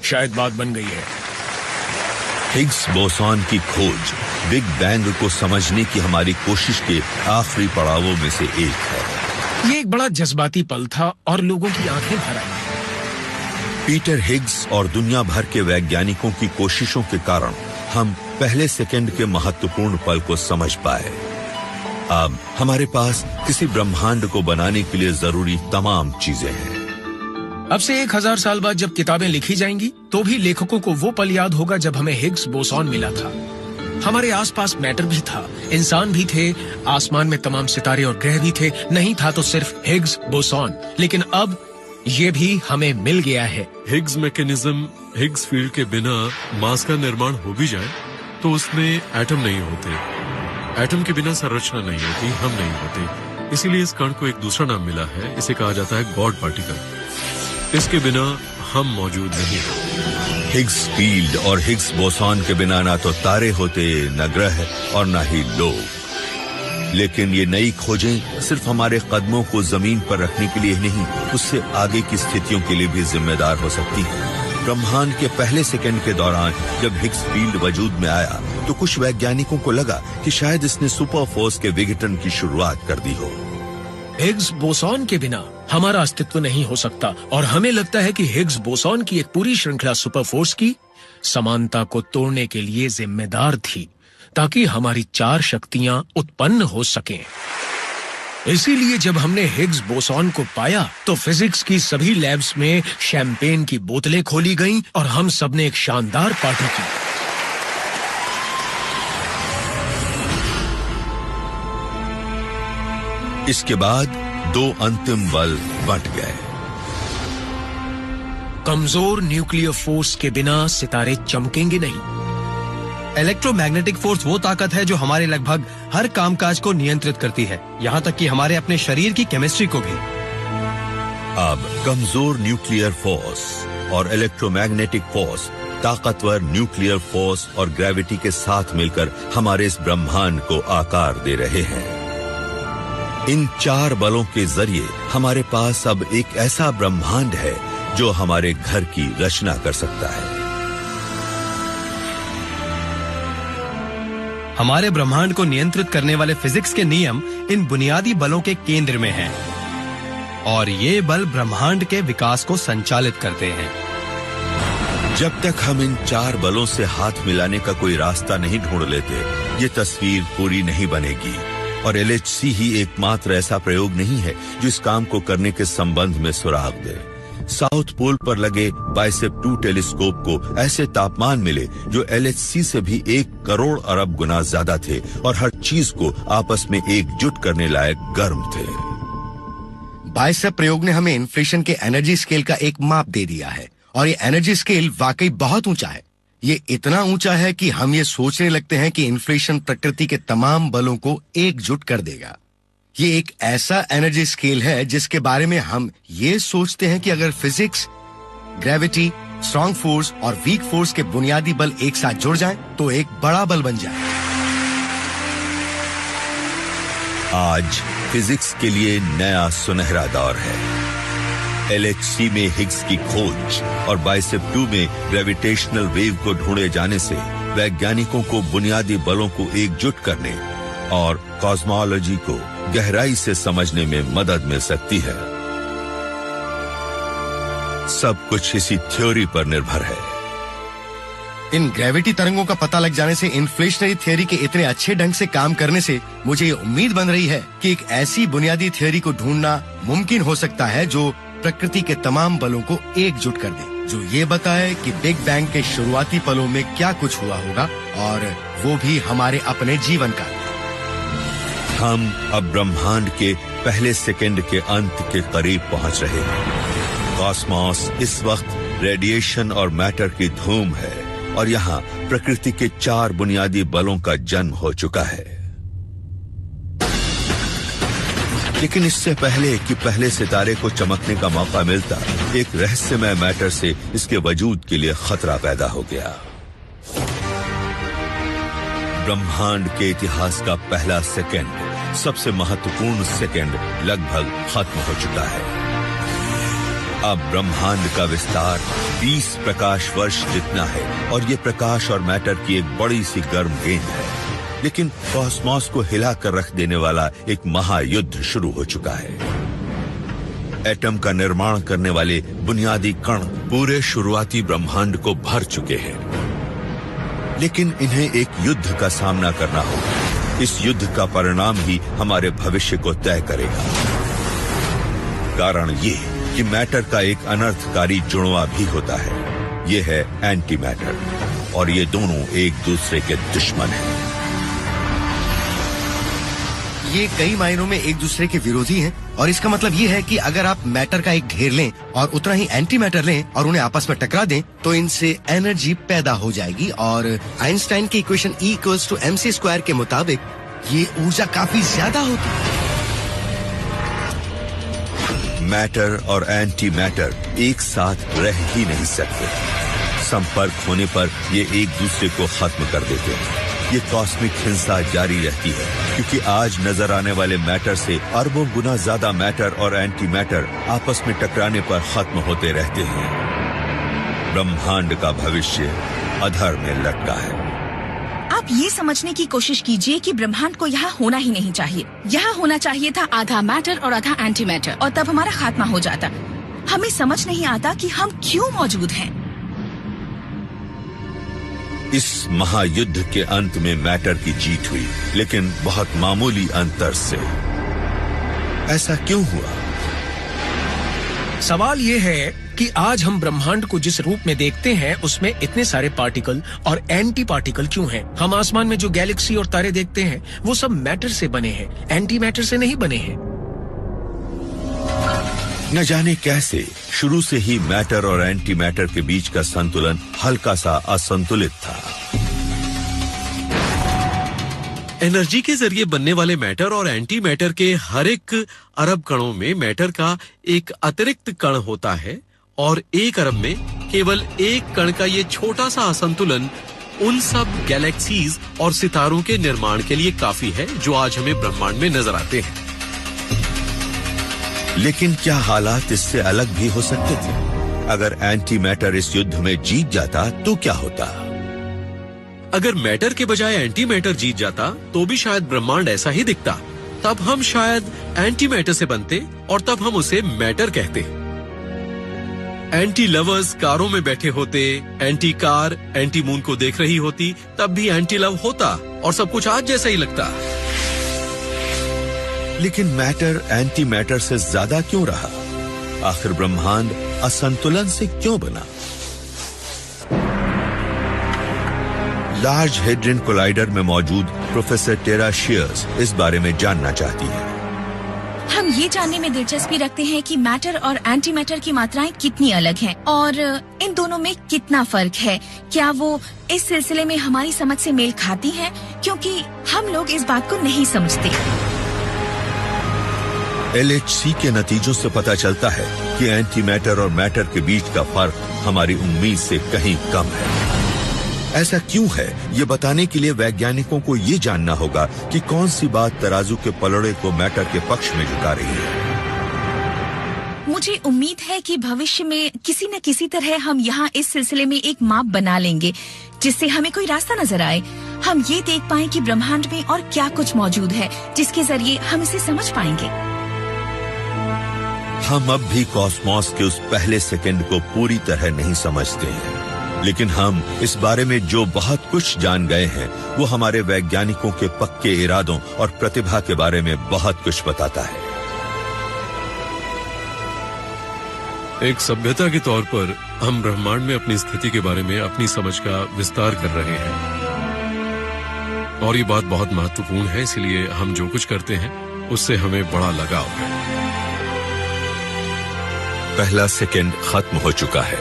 शायद बात बन गई है। हिग्स बोसॉन की खोज बिग बैंग को समझने की हमारी कोशिश के आखिरी पड़ावों में से एक है। ये एक बड़ा जज्बाती पल था और लोगों की आंखें भर आई। पीटर हिग्स और दुनिया भर के वैज्ञानिकों की कोशिशों के कारण हम पहले सेकंड के महत्वपूर्ण पल को समझ पाए। अब हमारे पास किसी ब्रह्मांड को बनाने के लिए जरूरी तमाम चीजें हैं। अब से 1000 साल बाद जब किताबें लिखी जाएंगी तो भी लेखकों को वो पल याद होगा जब हमें हिग्स बोसॉन मिला था। हमारे आसपास मैटर भी था, इंसान भी थे, आसमान में तमाम सितारे और ग्रह भी थे। नहीं था तो सिर्फ हिग्स बोसॉन, लेकिन अब ये भी हमें मिल गया है। हिग्स मैकेनिज्म, हिग्स फील्ड के बिना मास का निर्माण हो भी जाए तो उसमें एटम नहीं होते। एटम के बिना संरचना नहीं होती, हम नहीं होते। इसीलिए इस कण को एक दूसरा नाम मिला है। इसे कहा जाता है गॉड पार्टिकल। इसके बिना हम मौजूद नहीं होते। हिग्स फील्ड और हिग्स बोसॉन के बिना ना तो तारे होते, न ग्रह और न ही लोग। लेकिन ये नई खोजें सिर्फ हमारे कदमों को जमीन पर रखने के लिए नहीं, उससे आगे की स्थितियों के लिए भी जिम्मेदार हो सकती है। ब्रह्मांड के पहले सेकंड के दौरान जब हिग्स फील्ड वजूद में आया तो कुछ वैज्ञानिकों को लगा कि शायद इसने सुपर फोर्स के विघटन की शुरुआत कर दी हो। हिग्स बोसॉन के बिना हमारा अस्तित्व नहीं हो सकता, और हमें लगता है कि हिग्स बोसॉन की एक पूरी श्रृंखला सुपर फोर्स की समानता को तोड़ने के लिए जिम्मेदार थी, ताकि हमारी 4 शक्तियां उत्पन्न हो सकें। इसीलिए जब हमने हिग्स बोसॉन को पाया तो फिजिक्स की सभी लैब्स में शैंपेन की बोतलें खोली गईं और हम सबने एक शानदार पार्टी की। इसके बाद 2 अंतिम बल बंट गए। कमजोर न्यूक्लियर फोर्स के बिना सितारे चमकेंगे नहीं। इलेक्ट्रोमैग्नेटिक फोर्स वो ताकत है जो हमारे लगभग हर कामकाज को नियंत्रित करती है, यहाँ तक कि हमारे अपने शरीर की केमिस्ट्री को भी। अब कमजोर न्यूक्लियर फोर्स और इलेक्ट्रोमैग्नेटिक फोर्स ताकतवर न्यूक्लियर फोर्स और ग्रेविटी के साथ मिलकर हमारे इस ब्रह्मांड को आकार दे रहे हैं। इन 4 बलों के जरिए हमारे पास अब एक ऐसा ब्रह्मांड है जो हमारे घर की रचना कर सकता है। हमारे ब्रह्मांड को नियंत्रित करने वाले फिजिक्स के नियम इन बुनियादी बलों के केंद्र में हैं, और ये बल ब्रह्मांड के विकास को संचालित करते हैं। जब तक हम इन 4 बलों से हाथ मिलाने का कोई रास्ता नहीं ढूंढ लेते, ये तस्वीर पूरी नहीं बनेगी। और LHC ही एकमात्र ऐसा प्रयोग नहीं है जो इस काम को करने के संबंध में सुराग दे। साउथ पोल पर लगे बाइसेप 2 टेलीस्कोप को ऐसे तापमान मिले जो LHC से भी 1 करोड़ अरब गुना ज्यादा थे और हर चीज को आपस में एकजुट करने लायक गर्म थे। बाइसेप प्रयोग ने हमें इन्फ्लेशन के एनर्जी स्केल का एक माप दे दिया है, और ये एनर्जी स्केल वाकई बहुत ऊंचा है। ये इतना ऊंचा है कि हम ये सोचने लगते हैं कि इन्फ्लेशन प्रकृति के तमाम बलों को एकजुट कर देगा। ये एक ऐसा एनर्जी स्केल है जिसके बारे में हम ये सोचते हैं कि अगर फिजिक्स, ग्रेविटी, स्ट्रॉन्ग फोर्स और वीक फोर्स के बुनियादी बल एक साथ जुड़ जाएं, तो एक बड़ा बल बन जाए। आज फिजिक्स के लिए नया सुनहरा दौर है। LHC में हिग्स की खोज और बाइसेप 2 में ग्रेविटेशनल वेव को ढूंढे जाने से वैज्ञानिकों को बुनियादी बलों को एकजुट करने और कॉस्मोलॉजी को गहराई से समझने में मदद मिल सकती है। सब कुछ इसी थ्योरी पर निर्भर है। इन ग्रेविटी तरंगों का पता लग जाने से इन्फ्लेशनरी थ्योरी के इतने अच्छे ढंग से काम करने से मुझे ये उम्मीद बन रही है कि एक ऐसी बुनियादी थ्योरी को ढूंढना मुमकिन हो सकता है जो प्रकृति के तमाम बलों को एकजुट कर दे, जो ये बताए कि बिग बैंग के शुरुआती पलों में क्या कुछ हुआ होगा, और वो भी हमारे अपने जीवन का। हम अब ब्रह्मांड के पहले सेकंड के अंत के करीब पहुंच रहे हैं। कॉस्मोस इस वक्त रेडिएशन और मैटर की धूम है और यहाँ प्रकृति के 4 बुनियादी बलों का जन्म हो चुका है। लेकिन इससे पहले कि पहले सितारे को चमकने का मौका मिलता, एक रहस्यमय मैटर से इसके वजूद के लिए खतरा पैदा हो गया। ब्रह्मांड के इतिहास का पहला सेकंड, सबसे महत्वपूर्ण सेकंड लगभग खत्म हो चुका है। अब ब्रह्मांड का विस्तार 20 प्रकाश वर्ष जितना है और ये प्रकाश और मैटर की एक बड़ी सी गर्म गेंद है। लेकिन कॉस्मोस को हिला कर रख देने वाला एक महायुद्ध शुरू हो चुका है। एटम का निर्माण करने वाले बुनियादी कण पूरे शुरुआती ब्रह्मांड को भर चुके हैं, लेकिन इन्हें एक युद्ध का सामना करना होगा। इस युद्ध का परिणाम ही हमारे भविष्य को तय करेगा। कारण ये कि मैटर का एक अनर्थकारी जुड़वा भी होता है, ये है एंटी मैटर, और ये दोनों एक दूसरे के दुश्मन हैं। ये कई मायनों में एक दूसरे के विरोधी हैं, और इसका मतलब ये है कि अगर आप मैटर का एक ढेर लें और उतना ही एंटी मैटर लें और उन्हें आपस में टकरा दें, तो इनसे एनर्जी पैदा हो जाएगी। और आइंस्टाइन की इक्वेशन E=mc² के मुताबिक ये ऊर्जा काफी ज्यादा होगी। मैटर और एंटी मैटर एक साथ रह ही नहीं सकते। संपर्क होने पर ये एक दूसरे को खत्म कर देते हैं। ये कॉस्मिक हिंसा जारी रहती है, क्योंकि आज नजर आने वाले मैटर से अरबों गुना ज्यादा मैटर और एंटी मैटर आपस में टकराने पर खत्म होते रहते हैं। ब्रह्मांड का भविष्य अधर में लटका है। आप ये समझने की कोशिश कीजिए कि ब्रह्मांड को यहाँ होना ही नहीं चाहिए। यहाँ होना चाहिए था आधा मैटर और आधा एंटी मैटर, और तब हमारा खात्मा हो जाता। हमें समझ नहीं आता कि हम क्यों मौजूद हैं। इस महायुद्ध के अंत में मैटर की जीत हुई, लेकिन बहुत मामूली अंतर से। ऐसा क्यों हुआ? सवाल ये है कि आज हम ब्रह्मांड को जिस रूप में देखते हैं उसमें इतने सारे पार्टिकल और एंटी पार्टिकल क्यों हैं? हम आसमान में जो गैलेक्सी और तारे देखते हैं वो सब मैटर से बने हैं, एंटी मैटर से नहीं बने हैं। न जाने कैसे शुरू से ही मैटर और एंटी मैटर के बीच का संतुलन हल्का सा असंतुलित था। एनर्जी के जरिए बनने वाले मैटर और एंटी मैटर के हर एक अरब कणों में मैटर का एक अतिरिक्त कण होता है, और 1 अरब में केवल एक कण का ये छोटा सा असंतुलन उन सब गैलेक्सीज और सितारों के निर्माण के लिए काफी है जो आज हमें ब्रह्मांड में नजर आते हैं। लेकिन क्या हालात इससे अलग भी हो सकते थे? अगर एंटी मैटर इस युद्ध में जीत जाता तो क्या होता? अगर मैटर के बजाय एंटी मैटर जीत जाता तो भी शायद ब्रह्मांड ऐसा ही दिखता। तब हम शायद एंटी मैटर से बनते और तब हम उसे मैटर कहते। एंटी लवर्स कारों में बैठे होते, एंटी कार एंटी मून को देख रही होती, तब भी एंटी लव होता और सब कुछ आज जैसा ही लगता। लेकिन मैटर एंटी मैटर से ज्यादा क्यों रहा? आखिर ब्रह्मांड असंतुलन से क्यों बना? लार्ज हेड्रन कोलाइडर में मौजूद प्रोफेसर टेरा शेयर्स इस बारे में जानना चाहती है। हम ये जानने में दिलचस्पी रखते हैं कि मैटर और एंटी मैटर की मात्राएं कितनी अलग हैं और इन दोनों में कितना फर्क है। क्या वो इस सिलसिले में हमारी समझ से मेल खाती हैं? क्योंकि हम लोग इस बात को नहीं समझते। LHC के नतीजों से पता चलता है कि एंटी मैटर और मैटर के बीच का फर्क हमारी उम्मीद से कहीं कम है। ऐसा क्यों है, ये बताने के लिए वैज्ञानिकों को ये जानना होगा कि कौन सी बात तराजू के पलड़े को मैटर के पक्ष में झुका रही है। मुझे उम्मीद है कि भविष्य में किसी न किसी तरह हम यहाँ इस सिलसिले में एक माप बना लेंगे जिससे हमें कोई रास्ता नजर आए। हम ये देख पाएं कि ब्रह्मांड में और क्या कुछ मौजूद है जिसके जरिए हम इसे समझ पाएंगे। हम अब भी कॉस्मॉस के उस पहले सेकंड को पूरी तरह नहीं समझते हैं, लेकिन हम इस बारे में जो बहुत कुछ जान गए हैं वो हमारे वैज्ञानिकों के पक्के इरादों और प्रतिभा के बारे में बहुत कुछ बताता है। एक सभ्यता के तौर पर हम ब्रह्मांड में अपनी स्थिति के बारे में अपनी समझ का विस्तार कर रहे हैं और ये बात बहुत महत्वपूर्ण है, इसलिए हम जो कुछ करते हैं उससे हमें बड़ा लगाव है। पहला सेकंड खत्म हो चुका है।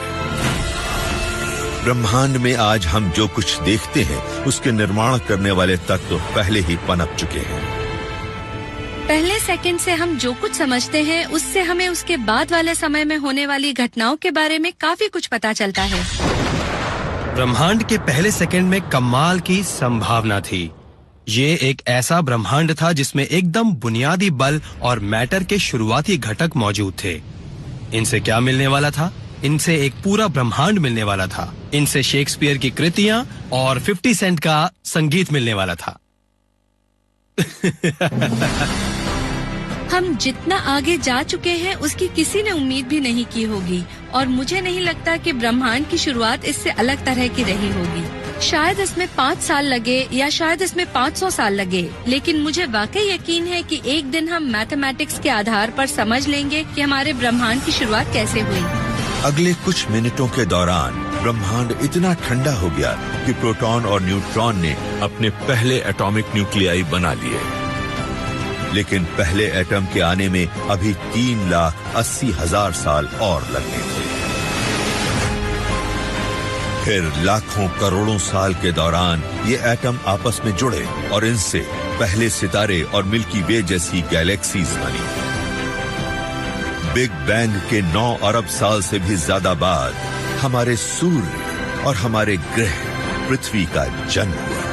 ब्रह्मांड में आज हम जो कुछ देखते हैं उसके निर्माण करने वाले तत्व पहले ही पनप चुके हैं। पहले सेकंड से हम जो कुछ समझते हैं उससे हमें उसके बाद वाले समय में होने वाली घटनाओं के बारे में काफी कुछ पता चलता है। ब्रह्मांड के पहले सेकंड में कमाल की संभावना थी। ये एक ऐसा ब्रह्मांड था जिसमें एकदम बुनियादी बल और मैटर के शुरुआती घटक मौजूद थे। इनसे क्या मिलने वाला था? इनसे एक पूरा ब्रह्मांड मिलने वाला था। इनसे शेक्सपियर की कृतियां और 50 सेंट का संगीत मिलने वाला था। हम जितना आगे जा चुके हैं उसकी किसी ने उम्मीद भी नहीं की होगी और मुझे नहीं लगता कि ब्रह्मांड की शुरुआत इससे अलग तरह की रही होगी। शायद इसमें 5 साल लगे या शायद इसमें 500 साल लगे, लेकिन मुझे वाकई यकीन है कि एक दिन हम मैथमेटिक्स के आधार पर समझ लेंगे कि हमारे ब्रह्मांड की शुरुआत कैसे हुई। अगले कुछ मिनटों के दौरान ब्रह्मांड इतना ठंडा हो गया कि प्रोटॉन और न्यूट्रॉन ने अपने पहले एटॉमिक न्यूक्लियाई बना लिए। लेकिन पहले एटम के आने में अभी 3,80,000 साल और लगने थे। फिर लाखों करोड़ों साल के दौरान ये एटम आपस में जुड़े और इनसे पहले सितारे और मिल्की वे जैसी गैलेक्सीज बनी। बिग बैंग के 9 अरब साल से भी ज्यादा बाद हमारे सूर्य और हमारे ग्रह पृथ्वी का जन्म हुआ।